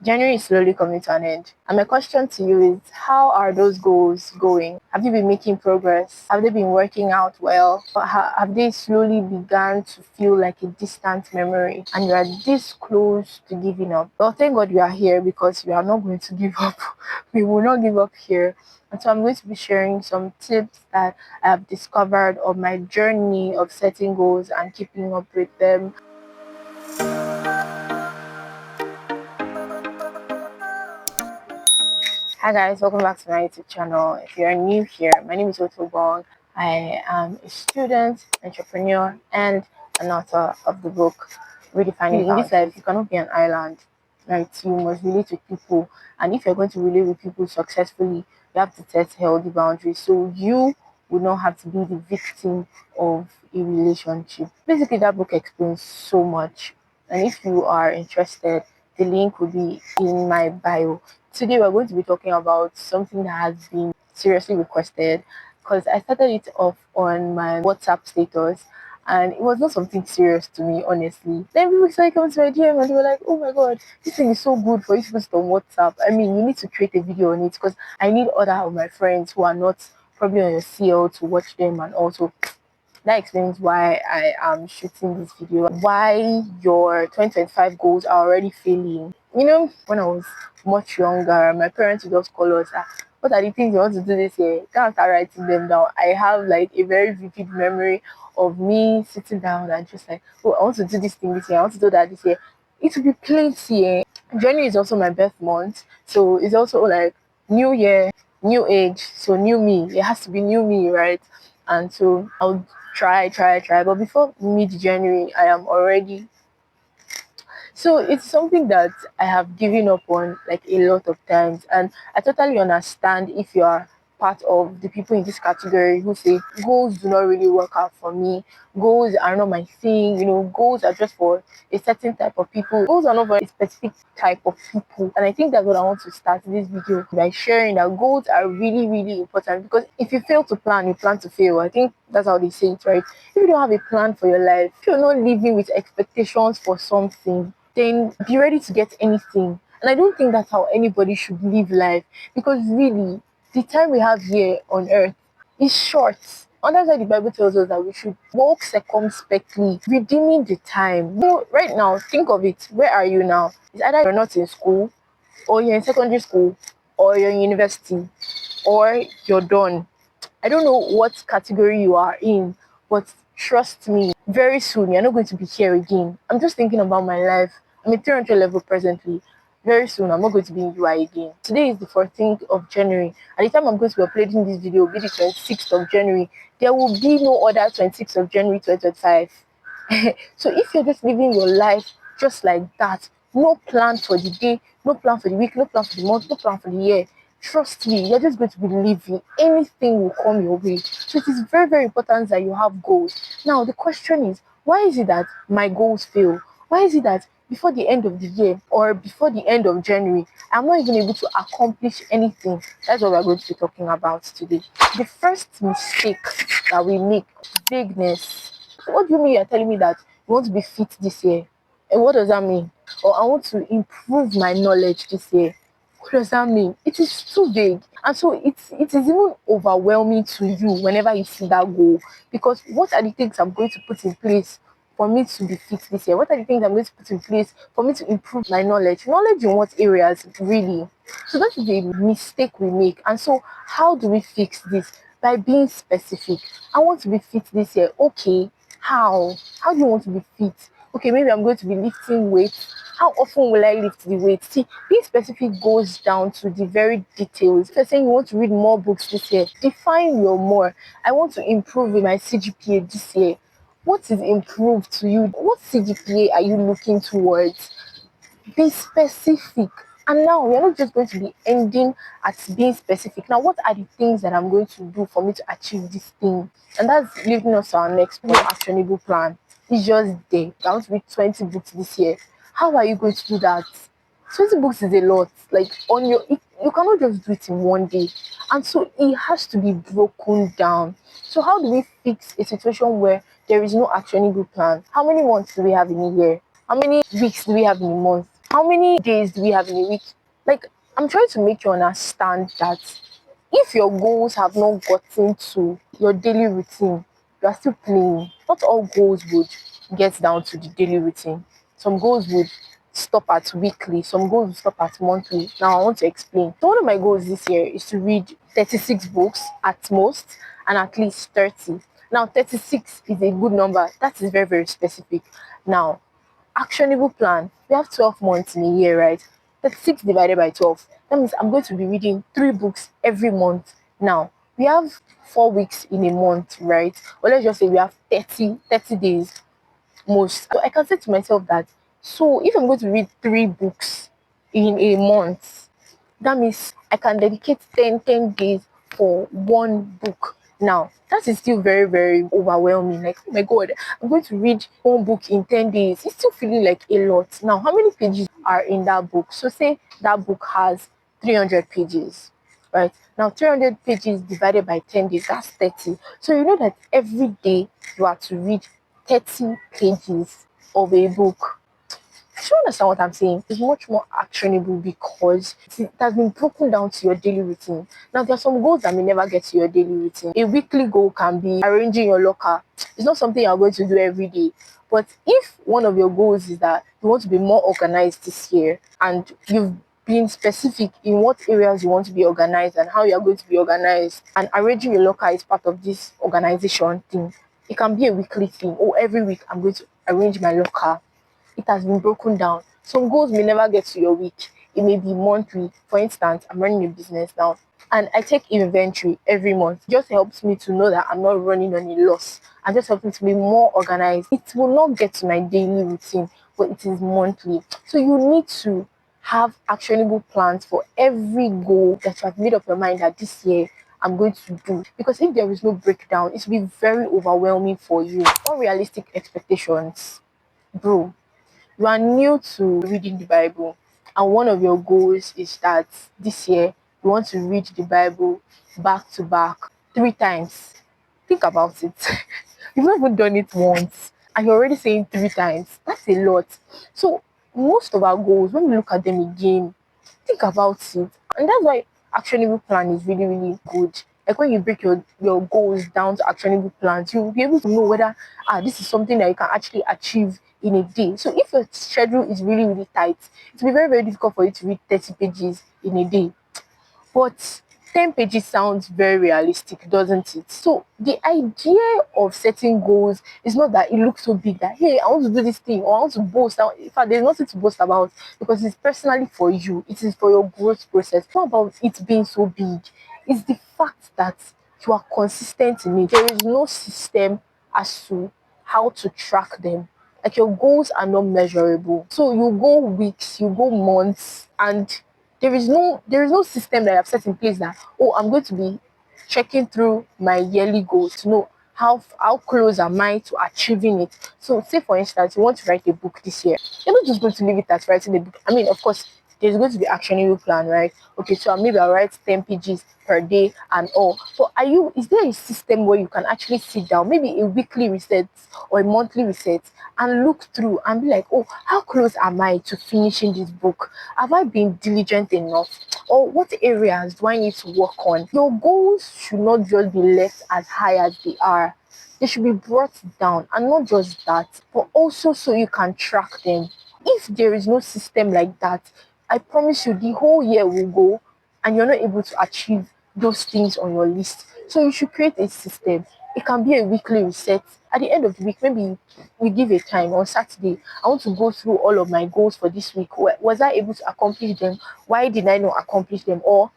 January is slowly coming to an end. And my question to you is, how are those goals going? Have you been making progress? Have they been working out well? Or have they slowly begun to feel like a distant memory and you are this close to giving up? Well, thank God you are here because we are not going to give up. We will not give up here. And so I'm going to be sharing some tips that I have discovered on my journey of setting goals and keeping up with them. Hi guys, welcome back to my YouTube channel. If you're new here, my name is Oto-Obong. I am a student, entrepreneur, and an author of the book Redefining. In this life, you cannot be an island, right? You must relate with people, and if you're going to relate with people successfully, you have to set healthy boundaries. So you would not have to be the victim of a relationship. Basically, that book explains so much, and if you are interested, the link will be in my bio. Today we're going to be talking about something that has been seriously requested because I started it off on my WhatsApp status and it was not something serious to me, honestly. Then people started coming to my DM and they were like, oh my god, this thing is so good for you to post on WhatsApp. I mean, you need to create a video on it because I need other of my friends who are not probably on your CL to watch them, and also that explains why I am shooting this video. Why your 2025 goals are already failing. You know, when I was much younger, my parents would just call us, what are the things you want to do this year? Can't start writing them down. I have like a very vivid memory of me sitting down and just like, oh, I want to do this thing this year, I want to do that this year. It will be plenty. January is also my birth month, so it's also like new year, new age, so new me. It has to be new me, right? And so I'll try. But before mid-January, I am already, so it's something that I have given up on like a lot of times, and I totally understand if you are part of the people in this category who say goals do not really work out for me. Goals are not my thing. You know, goals are just for a certain type of people. Goals are not for a specific type of people. And I think that's what I want to start this video by sharing, that goals are really, really important, because if you fail to plan, you plan to fail. I think that's how they say it, right? If you don't have a plan for your life, if you're not living with expectations for something, then be ready to get anything. And I don't think that's how anybody should live life, because really, the time we have here on earth is short. And that's why the Bible tells us that we should walk circumspectly, redeeming the time. You know, right now, think of it. Where are you now? It's either you're not in school, or you're in secondary school, or you're in university, or you're done. I don't know what category you are in, but trust me, very soon you're not going to be here again. I'm just thinking about my life. I'm at 300 level presently. Very soon I'm not going to be in UI again. Today is the 14th of January. At the time I'm going to be uploading this video, will be the 26th of January. There will be no other 26th of January 2025. So if you're just living your life just like that, no plan for the day, no plan for the week, no plan for the month, no plan for the year, trust me, you're just going to be living. Anything will come your way. So it is very, very important that you have goals. Now, the question is, why is it that my goals fail? Why is it that before the end of the year or before the end of January, I'm not even able to accomplish anything? That's what we're going to be talking about today. The first mistake that we make, vagueness. So what do you mean you're telling me that you want to be fit this year? And what does that mean? Or I want to improve my knowledge this year. What does that mean? It is too vague. And so it is even overwhelming to you whenever you see that goal. Because what are the things I'm going to put in place for me to be fit this year? What are the things I'm going to put in place for me to improve my knowledge? Knowledge in what areas, really? So that is a mistake we make. And so how do we fix this? By being specific. I want to be fit this year. Okay, how? How do you want to be fit? Okay, maybe I'm going to be lifting weights. How often will I lift the weight? See, being specific goes down to the very details. If you're saying you want to read more books this year, define your more. I want to improve in my CGPA this year. What is improved to you? What CGPA are you looking towards? Be specific. And now we're not just going to be ending at being specific. Now, what are the things that I'm going to do for me to achieve this thing? And that's leading us to our next point. Actionable plan. It's just there. I want to read 20 books this year. How are you going to do that? 20 books is a lot. Like on your, you cannot just do it in one day. And so it has to be broken down. So how do we fix a situation where there is no actionable plan? How many months do we have in a year? How many weeks do we have in a month? How many days do we have in a week? Like, I'm trying to make you understand that if your goals have not gotten to your daily routine, you are still playing. Not all goals would get down to the daily routine. Some goals would stop at weekly, some goals would stop at monthly. Now I want to explain. So one of my goals this year is to read 36 books at most and at least 30. Now 36 is a good number. That is very, very specific. Now, actionable plan. We have 12 months in a year, right? 36 divided by 12. That means I'm going to be reading 3 books every month. Now, we have 4 weeks in a month, right? Or let's just say we have 30 days most. So I can say to myself that, so if I'm going to read 3 books in a month, that means I can dedicate 10 days for one book. Now, that is still very, very overwhelming. Like, oh my God, I'm going to read one book in 10 days. It's still feeling like a lot. Now, how many pages are in that book? So, say that book has 300 pages, right? Now, 300 pages divided by 10 days, that's 30. So, you know that every day you are to read 30 pages of a book. Do you understand what I'm saying? It's much more actionable because it has been broken down to your daily routine. Now, there are some goals that may never get to your daily routine. A weekly goal can be arranging your locker. It's not something you're going to do every day. But if one of your goals is that you want to be more organized this year and you've been specific in what areas you want to be organized and how you're going to be organized, and arranging your locker is part of this organization thing, it can be a weekly thing. Or every week I'm going to arrange my locker. It has been broken down. Some goals may never get to your week. It may be monthly. For instance, I'm running a business now and I take inventory every month. It just helps me to know that I'm not running on a loss and just helps me to be more organized. It will not get to my daily routine, but it is monthly. So you need to have actionable plans for every goal that you have made up your mind that this year I'm going to do. Because if there is no breakdown, it will be very overwhelming for you. Unrealistic expectations. Bro, you are new to reading the Bible, and one of your goals is that this year you want to read the Bible back to back 3 times. Think about it. You've not even done it once, and you're already saying 3 times. That's a lot. So, most of our goals, when we look at them again, think about it. And that's why actionable plan is really, really good. Like when you break your goals down to actionable plans, you'll be able to know whether this is something that you can actually achieve in a day. So if your schedule is really, really tight, it will be very, very difficult for you to read 30 pages in a day. But 10 pages sounds very realistic, doesn't it? So the idea of setting goals is not that it looks so big that, hey, I want to do this thing or I want to boast. Now, in fact, there's nothing to boast about because it's personally for you. It is for your growth process. It's not about it being so big. It's the fact that you are consistent in it. There is no system as to how to track them. Like your goals are not measurable. So you go weeks, you go months, and there is no system that I've set in place that, oh, I'm going to be checking through my yearly goals to know how close am I to achieving it. So say for instance you want to write a book this year. You're not just going to leave it as writing a book. I mean, of course, there's going to be actionable plan, right? Okay, so maybe I'll write 10 pages per day and all. But is there a system where you can actually sit down, maybe a weekly reset or a monthly reset, and look through and be like, oh, how close am I to finishing this book? Have I been diligent enough? Or what areas do I need to work on? Your goals should not just be left as high as they are. They should be brought down, and not just that, but also so you can track them. If there is no system like that, I promise you the whole year will go and you're not able to achieve those things on your list. So you should create a system. It can be a weekly reset. At the end of the week, maybe we give a time on Saturday. I want to go through all of my goals for this week. Was I able to accomplish them? Why did I not accomplish them? Or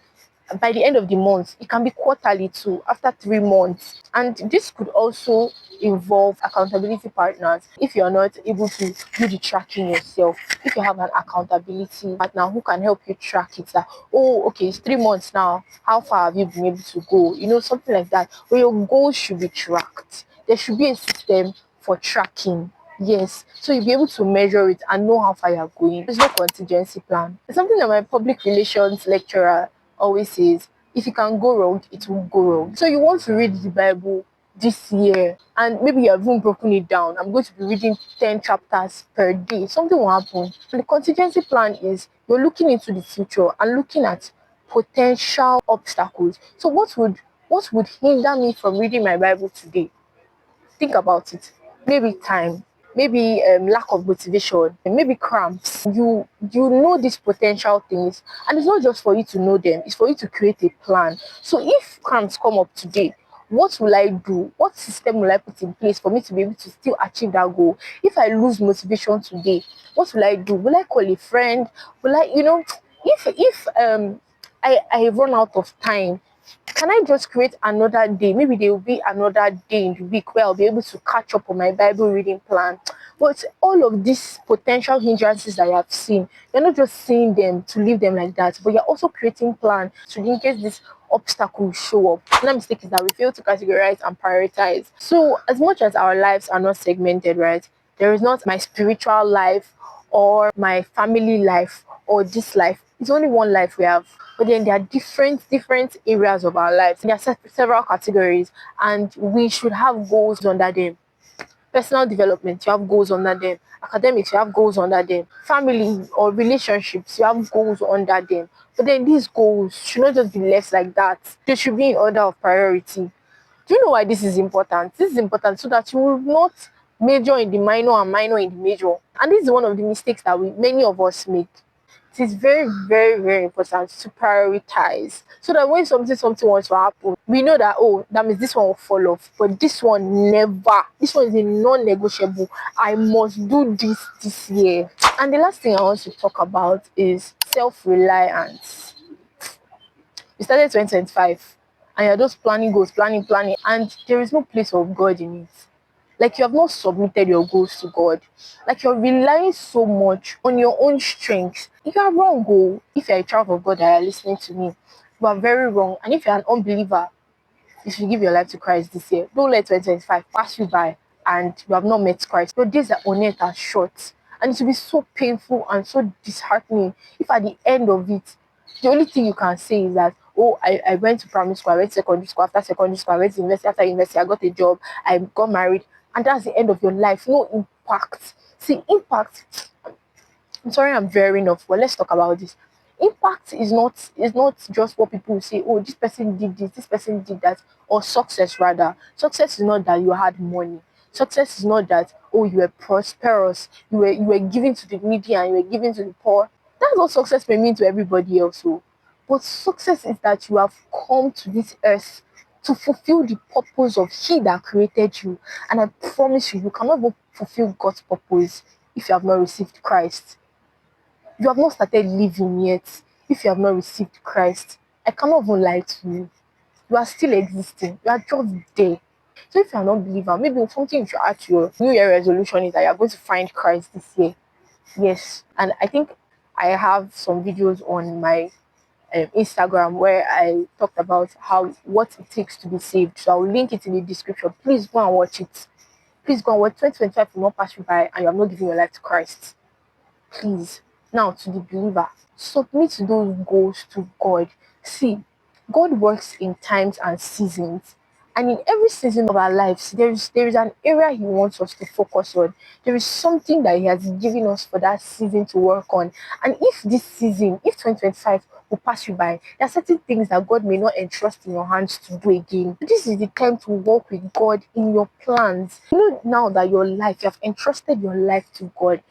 by the end of the month, it can be quarterly too, after 3 months. And this could also involve accountability partners. If you're not able to do the tracking yourself, if you have an accountability partner who can help you track it, that, oh, okay, it's 3 months now, how far have you been able to go? Something like that, where your goals should be tracked. There should be a system for tracking. Yes, so you'll be able to measure it and know how far you're going. There's no contingency plan. It's something that my public relations lecturer always says, if it can go wrong, it will go wrong. So you want to read the Bible this year, and maybe you have even broken it down. I'm going to be reading 10 chapters per day. Something will happen. And the contingency plan is you're looking into the future and looking at potential obstacles. So what would hinder me from reading my Bible today? Think about it. Maybe time, maybe lack of motivation, maybe cramps. You know these potential things, and it's not just for you to know them, it's for you to create a plan. So if cramps come up today, what will I do? What system will I put in place for me to be able to still achieve that goal? If I lose motivation today, what will I do? Will I call a friend? Will I, if I run out of time, can I just create another day? Maybe there will be another day in the week where I'll be able to catch up on my Bible reading plan. But all of these potential hindrances that I have seen, you're not just seeing them to leave them like that, but you're also creating plan to in case this obstacle show up. Another mistake is that we fail to categorize and prioritize. So as much as our lives are not segmented, right? There is not my spiritual life or my family life or this life. It's only one life we have. But then there are different areas of our lives. There are several categories, and we should have goals under them. Personal development, you have goals under them. Academics, you have goals under them. Family or relationships, you have goals under them. But then these goals should not just be left like that. They should be in order of priority. Do you know why this is important? This is important so that you will not major in the minor and minor in the major. And this is one of the mistakes that many of us make. It is very important to prioritize so that when something wants to happen, we know that, oh, that means this one will fall off, but this one never. This one is a non-negotiable. I must do this year. And the last thing I want to talk about is self-reliance. You started 2025 and you're just planning goals, planning, and there is no place of God in it. Like you have not submitted your goals to God. Like you're relying so much on your own strength. You are wrong, oh. If you're a child of God that are listening to me, you are very wrong. And if you're an unbeliever, you should give your life to Christ this year. Don't let 2025 pass you by and you have not met Christ. Your days on earth are short. And it will be so painful and so disheartening if at the end of it, the only thing you can say is that, oh, I went to primary school, I went to secondary school, after secondary school, I went to university, after university, I got a job, I got married, and that's the end of your life. No impact. See, impact, I'm sorry I'm veering off, but let's talk about this. Impact is not just what people say, oh, this person did this person did that, or success rather. Success is not that you had money. Success is not that, oh, you were prosperous, you were giving to the needy and you were giving to the poor. That's what success may mean to everybody else. Oh. But success is that you have come to this earth to fulfill the purpose of He that created you. And I promise you, you cannot even fulfill God's purpose if you have not received Christ. You have not started living yet if you have not received Christ. I cannot even lie to you. You are still existing. You are just there. So if you are not a believer, maybe something you should add to your New Year resolution is that you are going to find Christ this year. Yes. And I think I have some videos on my Instagram where I talked about what it takes to be saved. So I'll link it in the description. Please go and watch it. Please go and watch. 2025 will not pass you by and you have not given your life to Christ. Please. Now to the believer, submit those goals to God. See, God works in times and seasons. And in every season of our lives, there is an area He wants us to focus on. There is something that He has given us for that season to work on. And if this season, if 2025 will pass you by, there are certain things that God may not entrust in your hands to do again. This is the time to work with God in your plans. You know, now that you have entrusted your life to God,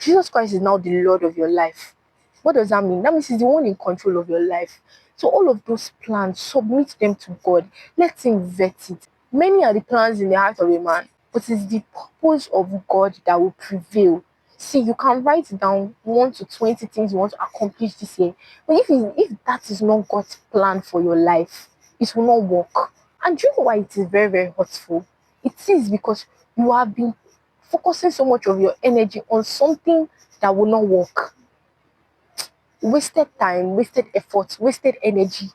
Jesus Christ is now the Lord of your life. What does that mean? That means He's the one in control of your life. So all of those plans, submit them to God. Let Him vet it. Many are the plans in the heart of a man, but it's the purpose of God that will prevail. See, you can write down 1 to 20 things you want to accomplish this year. But if that is not God's plan for your life, it will not work. And do you know why it is very hurtful? It is because you have been focusing so much of your energy on something that will not work. Wasted time, wasted effort, wasted energy,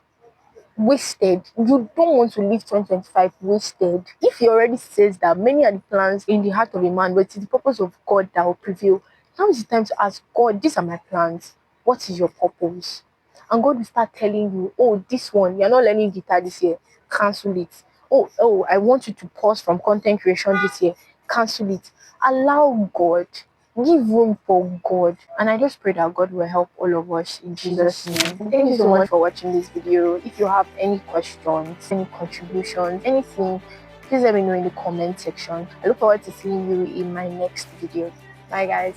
wasted. You don't want to live 2025 wasted. If He already says that many are the plans in the heart of a man, but it's the purpose of God that will prevail, now is the time to ask God, these are my plans. What is your purpose? And God will start telling you, oh, this one, you're not learning guitar this year. Cancel it. oh, I want you to pause from content creation this year. Cancel it. Allow God. Give room for God. And I just pray that God will help all of us in Jesus' name. Thank you so much for watching this video. If you have any questions, any contributions, anything, please let me know in the comment section. I look forward to seeing you in my next video. Bye guys.